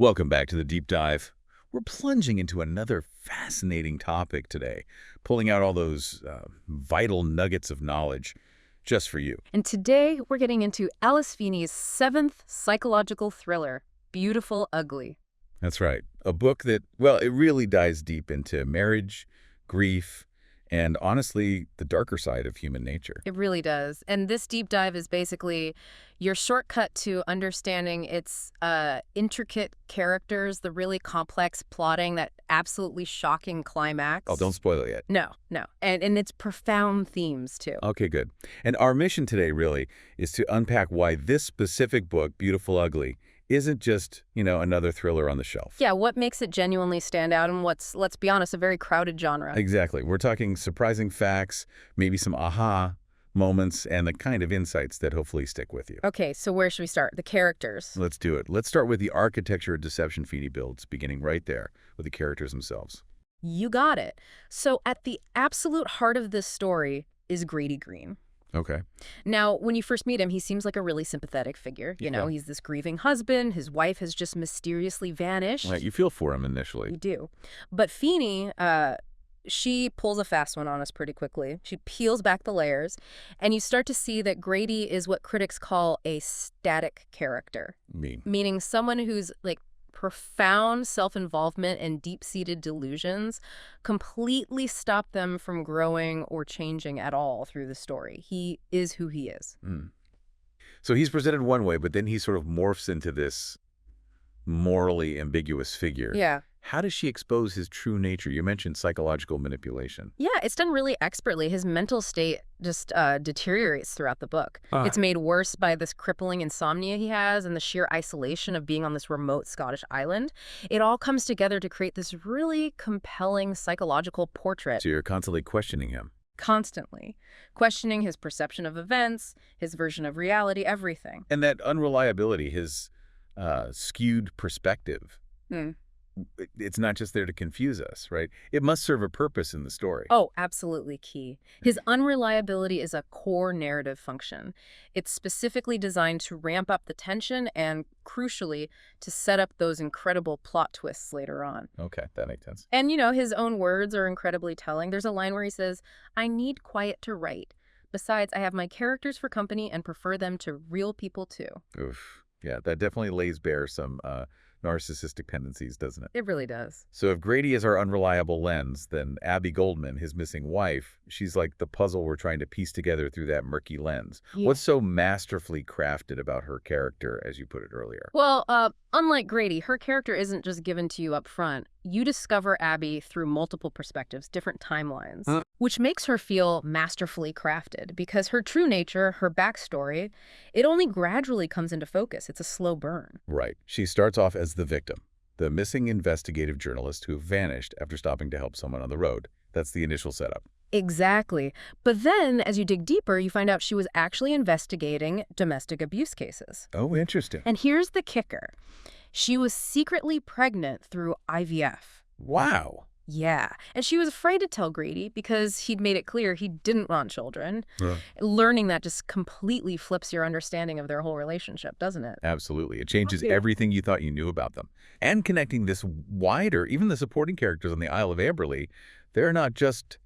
Welcome back to the Deep Dive. We're plunging into another fascinating topic today, pulling out all those vital nuggets of knowledge just for you. And today, we're getting into Alice Feeney's seventh psychological thriller, Beautiful Ugly. That's right. A book that, well, it really dives deep into marriage, grief, and honestly, the darker side of human nature. It really does. And this deep dive is basically your shortcut to understanding its intricate characters, the really complex plotting, that absolutely shocking climax. Oh, don't spoil it yet. No. And its profound themes, too. Okay, good. And our mission today, really, is to unpack why this specific book, Beautiful Ugly, isn't just, another thriller on the shelf. Yeah, what makes it genuinely stand out and what's, let's be honest, a very crowded genre. Exactly. We're talking surprising facts, maybe some aha moments, and the kind of insights that hopefully stick with you. Okay, so where should we start? The characters. Let's do it. Let's start with the architecture of deception Feeney builds, beginning right there with the characters themselves. You got it. So at the absolute heart of this story is Grady Green. Okay. Now, when you first meet him, he seems like a really sympathetic figure. He's this grieving husband. His wife has just mysteriously vanished. Right, you feel for him initially. You do. But Feeney, she pulls a fast one on us pretty quickly. She peels back the layers, and you start to see that Grady is what critics call a static character. Meaning someone who's profound self-involvement and deep-seated delusions completely stop them from growing or changing at all through the story. He is who he is. So he's presented one way, but then he sort of morphs into this morally ambiguous figure. Yeah. How does she expose his true nature? You mentioned psychological manipulation. Yeah, it's done really expertly. His mental state just deteriorates throughout the book. It's made worse by this crippling insomnia he has and the sheer isolation of being on this remote Scottish island. It all comes together to create this really compelling psychological portrait. So you're constantly questioning him. Constantly. Questioning his perception of events, his version of reality, everything. And that unreliability, his skewed perspective. It's not just there to confuse us, right? It must serve a purpose in the story. Oh, absolutely key. His unreliability is a core narrative function. It's specifically designed to ramp up the tension and, crucially, to set up those incredible plot twists later on. Okay, that makes sense. And, his own words are incredibly telling. There's a line where he says, "I need quiet to write. Besides, I have my characters for company and prefer them to real people, too." Oof. Yeah, that definitely lays bare some narcissistic tendencies, doesn't it? It really does. So if Grady is our unreliable lens, then Abby Goldman, his missing wife, she's like the puzzle we're trying to piece together through that murky lens. Yeah. What's so masterfully crafted about her character, as you put it earlier? Well, unlike Grady, her character isn't just given to you up front. You discover Abby through multiple perspectives, different timelines, which makes her feel masterfully crafted because her true nature, her backstory, it only gradually comes into focus. It's a slow burn. Right. She starts off as the victim, the missing investigative journalist who vanished after stopping to help someone on the road. That's the initial setup. Exactly. But then, as you dig deeper, you find out she was actually investigating domestic abuse cases. Oh, interesting. And here's the kicker. She was secretly pregnant through IVF. Wow. Yeah. And she was afraid to tell Grady because he'd made it clear he didn't want children. Learning that just completely flips your understanding of their whole relationship, doesn't it? Absolutely. It changes everything you thought you knew about them. And connecting this wider, even the supporting characters on the Isle of Amberley, they're not just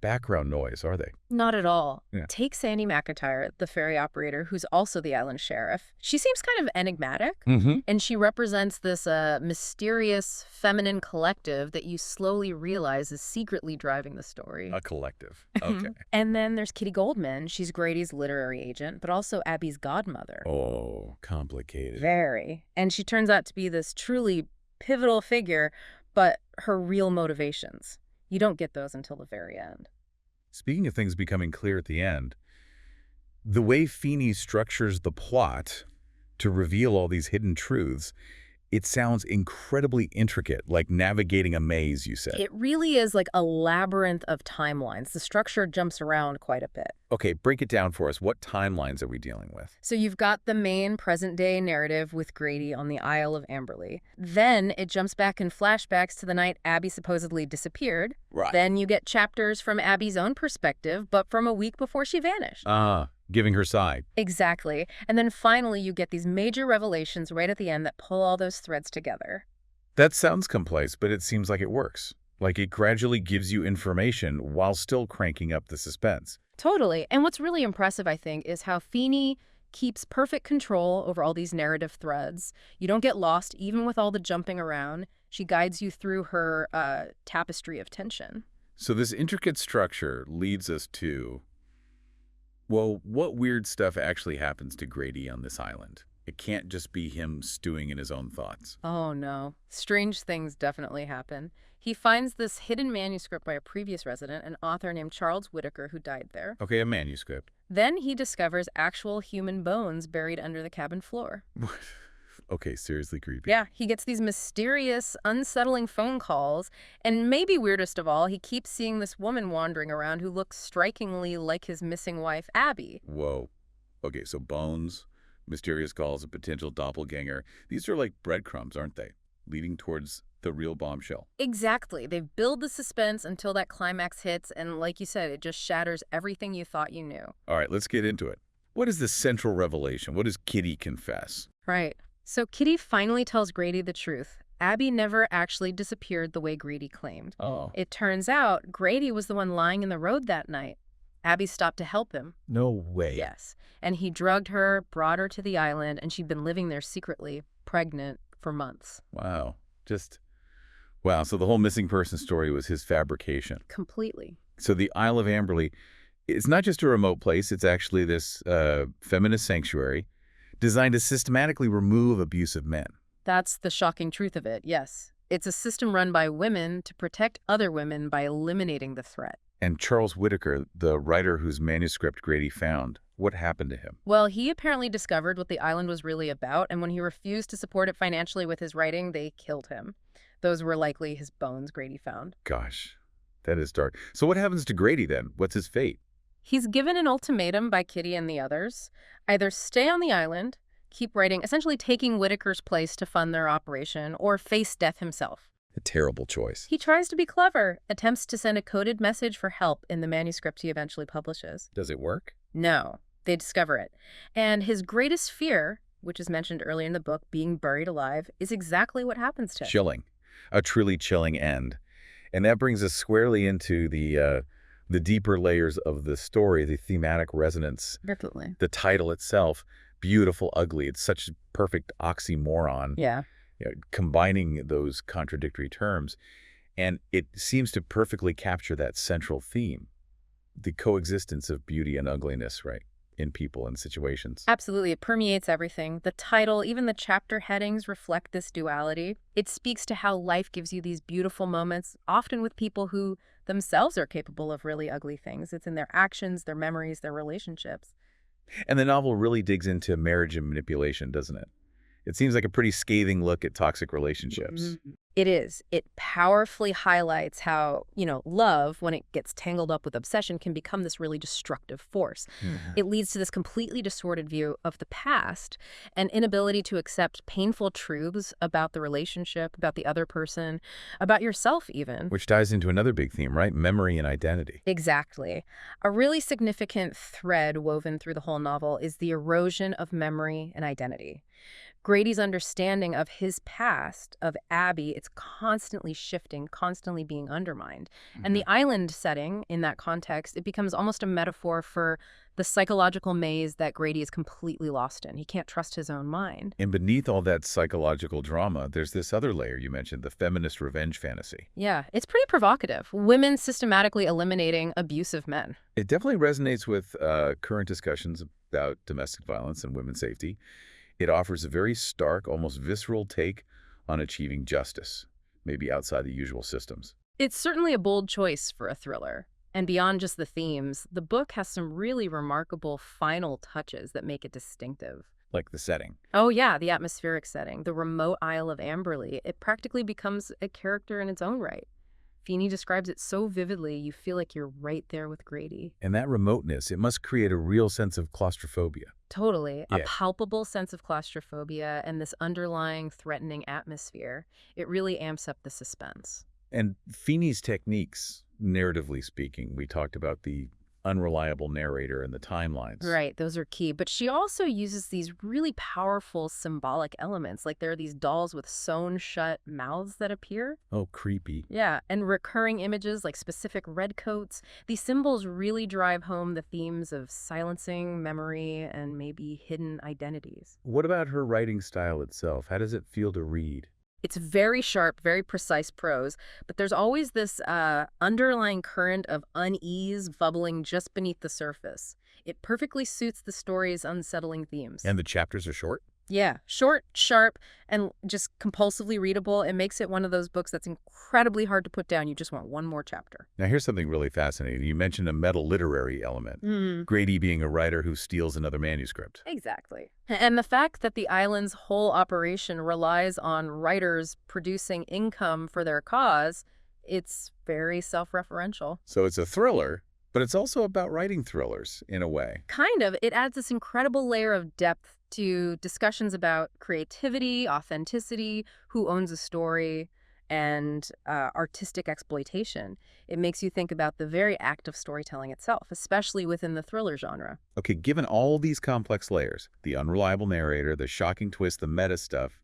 background noise, are they? Not at all. Yeah. Take Sandy McIntyre, the ferry operator, who's also the island sheriff. She seems kind of enigmatic, and she represents this mysterious feminine collective that you slowly realize is secretly driving the story. A collective. Okay. And then there's Kitty Goldman. She's Grady's literary agent, but also Abby's godmother. Oh, complicated. Very. And she turns out to be this truly pivotal figure, but her real motivations, you don't get those until the very end. Speaking of things becoming clear at the end, the way Feeney structures the plot to reveal all these hidden truths, it sounds incredibly intricate, like navigating a maze, you said. It really is like a labyrinth of timelines. The structure jumps around quite a bit. Okay, break it down for us. What timelines are we dealing with? So you've got the main present-day narrative with Grady on the Isle of Amberley. Then it jumps back in flashbacks to the night Abby supposedly disappeared. Right. Then you get chapters from Abby's own perspective, but from a week before she vanished. giving her side. Exactly. And then finally you get these major revelations right at the end that pull all those threads together. That sounds complex, but it seems like it works. Like it gradually gives you information while still cranking up the suspense. Totally. And what's really impressive, I think, is how Feeney keeps perfect control over all these narrative threads. You don't get lost, even with all the jumping around. She guides you through her tapestry of tension. So this intricate structure leads us to, well, what weird stuff actually happens to Grady on this island? It can't just be him stewing in his own thoughts. Oh, no. Strange things definitely happen. He finds this hidden manuscript by a previous resident, an author named Charles Whitaker, who died there. Okay, a manuscript. Then he discovers actual human bones buried under the cabin floor. Okay, seriously creepy. Yeah, he gets these mysterious, unsettling phone calls, and maybe weirdest of all, he keeps seeing this woman wandering around who looks strikingly like his missing wife, Abby. Whoa. Okay, so bones, mysterious calls, a potential doppelganger. These are like breadcrumbs, aren't they? Leading towards the real bombshell. Exactly. They build the suspense until that climax hits, and like you said, it just shatters everything you thought you knew. All right, let's get into it. What is the central revelation? What does Kitty confess? Right. So Kitty finally tells Grady the truth. Abby never actually disappeared the way Grady claimed. Oh. It turns out Grady was the one lying in the road that night. Abby stopped to help him. No way. Yes. And he drugged her, brought her to the island, and she'd been living there secretly, pregnant, for months. Wow. Wow, so the whole missing person story was his fabrication. Completely. So the Isle of Amberley, it's not just a remote place, it's actually this feminist sanctuary designed to systematically remove abusive men. That's the shocking truth of it, yes. It's a system run by women to protect other women by eliminating the threat. And Charles Whitaker, the writer whose manuscript Grady found, what happened to him? Well, he apparently discovered what the island was really about, and when he refused to support it financially with his writing, they killed him. Those were likely his bones Grady found. Gosh, that is dark. So what happens to Grady then? What's his fate? He's given an ultimatum by Kitty and the others. Either stay on the island, keep writing, essentially taking Whitaker's place to fund their operation, or face death himself. A terrible choice. He tries to be clever, attempts to send a coded message for help in the manuscript he eventually publishes. Does it work? No, they discover it. And his greatest fear, which is mentioned earlier in the book, being buried alive, is exactly what happens to him. Chilling. A truly chilling end. And that brings us squarely into the deeper layers of the story, the thematic resonance. Definitely. The title itself, Beautiful, Ugly. It's such a perfect oxymoron. Yeah. Combining those contradictory terms. And it seems to perfectly capture that central theme, the coexistence of beauty and ugliness, right, in people and situations. Absolutely. It permeates everything. The title, even the chapter headings reflect this duality. It speaks to how life gives you these beautiful moments, often with people who themselves are capable of really ugly things. It's in their actions, their memories, their relationships. And the novel really digs into marriage and manipulation, doesn't it? It seems like a pretty scathing look at toxic relationships. It is. It powerfully highlights how, love, when it gets tangled up with obsession, can become this really destructive force. It leads to this completely distorted view of the past, an inability to accept painful truths about the relationship, about the other person, about yourself even. Which ties into another big theme, right? Memory and identity. Exactly. A really significant thread woven through the whole novel is the erosion of memory and identity. Grady's understanding of his past, of Abby, it's constantly shifting, constantly being undermined. And the island setting, in that context, it becomes almost a metaphor for the psychological maze that Grady is completely lost in. He can't trust his own mind. And beneath all that psychological drama, there's this other layer you mentioned, the feminist revenge fantasy. Yeah, it's pretty provocative. Women systematically eliminating abusive men. It definitely resonates with current discussions about domestic violence and women's safety. It offers a very stark, almost visceral take on achieving justice, maybe outside the usual systems. It's certainly a bold choice for a thriller. And beyond just the themes, the book has some really remarkable final touches that make it distinctive. Like the setting. Oh yeah, the atmospheric setting, the remote Isle of Amberley. It practically becomes a character in its own right. Feeney describes it so vividly, you feel like you're right there with Grady. And that remoteness, it must create a real sense of claustrophobia. Totally. Yeah. A palpable sense of claustrophobia and this underlying threatening atmosphere. It really amps up the suspense. And Feeney's techniques, narratively speaking, we talked about the unreliable narrator and the timelines. Right, those are key. But she also uses these really powerful symbolic elements. Like there are these dolls with sewn shut mouths that appear. Oh, creepy. Yeah, and recurring images like specific redcoats. These symbols really drive home the themes of silencing, memory, and maybe hidden identities. What about her writing style itself? How does it feel to read? It's very sharp, very precise prose, but there's always this underlying current of unease bubbling just beneath the surface. It perfectly suits the story's unsettling themes. And the chapters are short? Yeah, short, sharp, and just compulsively readable. It makes it one of those books that's incredibly hard to put down. You just want one more chapter. Now, here's something really fascinating. You mentioned a meta-literary element. Grady being a writer who steals another manuscript. Exactly. And the fact that the island's whole operation relies on writers producing income for their cause, it's very self-referential. So it's a thriller, but it's also about writing thrillers, in a way. Kind of. It adds this incredible layer of depth to discussions about creativity, authenticity, who owns a story, and artistic exploitation. It makes you think about the very act of storytelling itself, especially within the thriller genre. Okay, given all these complex layers, the unreliable narrator, the shocking twist, the meta stuff,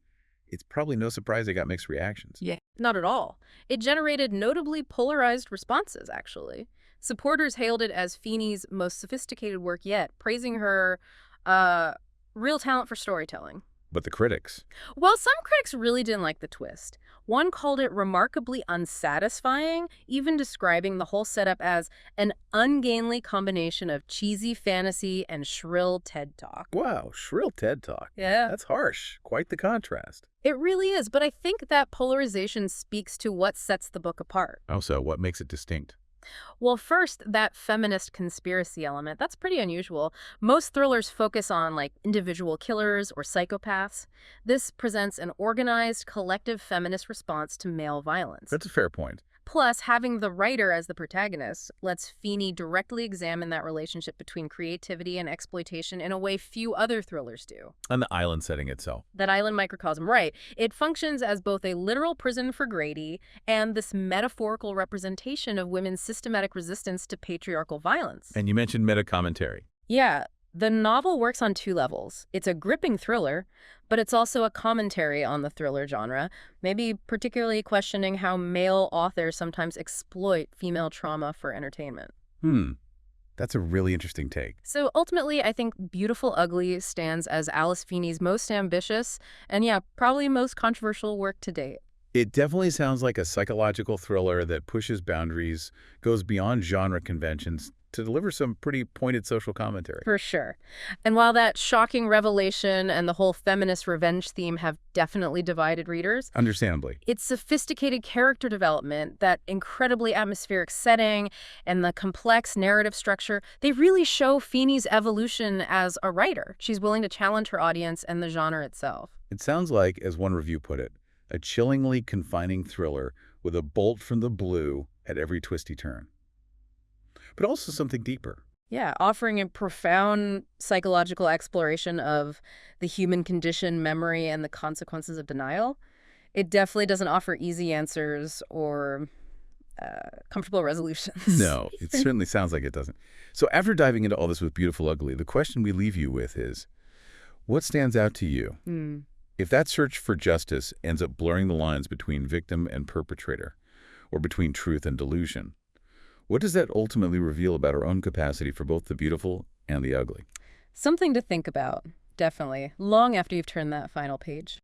it's probably no surprise it got mixed reactions. Yeah. Not at all. It generated notably polarized responses, actually. Supporters hailed it as Feeney's most sophisticated work yet, praising her real talent for storytelling. But the critics? Well, some critics really didn't like the twist. One called it remarkably unsatisfying, even describing the whole setup as an ungainly combination of cheesy fantasy and shrill TED Talk. Wow, shrill TED Talk. Yeah. That's harsh. Quite the contrast. It really is, but I think that polarization speaks to what sets the book apart. Oh, so what makes it distinct? Well, first, that feminist conspiracy element, that's pretty unusual. Most thrillers focus on, like, individual killers or psychopaths. This presents an organized, collective feminist response to male violence. That's a fair point. Plus, having the writer as the protagonist lets Feeney directly examine that relationship between creativity and exploitation in a way few other thrillers do. And the island setting itself. That island microcosm, right. It functions as both a literal prison for Grady and this metaphorical representation of women's systematic resistance to patriarchal violence. And you mentioned meta-commentary. Yeah. The novel works on two levels. It's a gripping thriller, but it's also a commentary on the thriller genre, maybe particularly questioning how male authors sometimes exploit female trauma for entertainment. That's a really interesting take. So ultimately, I think Beautiful Ugly stands as Alice Feeney's most ambitious and, yeah, probably most controversial work to date. It definitely sounds like a psychological thriller that pushes boundaries, goes beyond genre conventions to deliver some pretty pointed social commentary. For sure. And while that shocking revelation and the whole feminist revenge theme have definitely divided readers, Understandably. its sophisticated character development, that incredibly atmospheric setting, and the complex narrative structure, they really show Feeney's evolution as a writer. She's willing to challenge her audience and the genre itself. It sounds like, as one review put it, a chillingly confining thriller with a bolt from the blue at every twisty turn. But also something deeper. Yeah, offering a profound psychological exploration of the human condition, memory, and the consequences of denial. It definitely doesn't offer easy answers or comfortable resolutions. No, it certainly sounds like it doesn't. So after diving into all this with Beautiful Ugly, the question we leave you with is, what stands out to you? If that search for justice ends up blurring the lines between victim and perpetrator, or between truth and delusion, what does that ultimately reveal about our own capacity for both the beautiful and the ugly? Something to think about, definitely, long after you've turned that final page.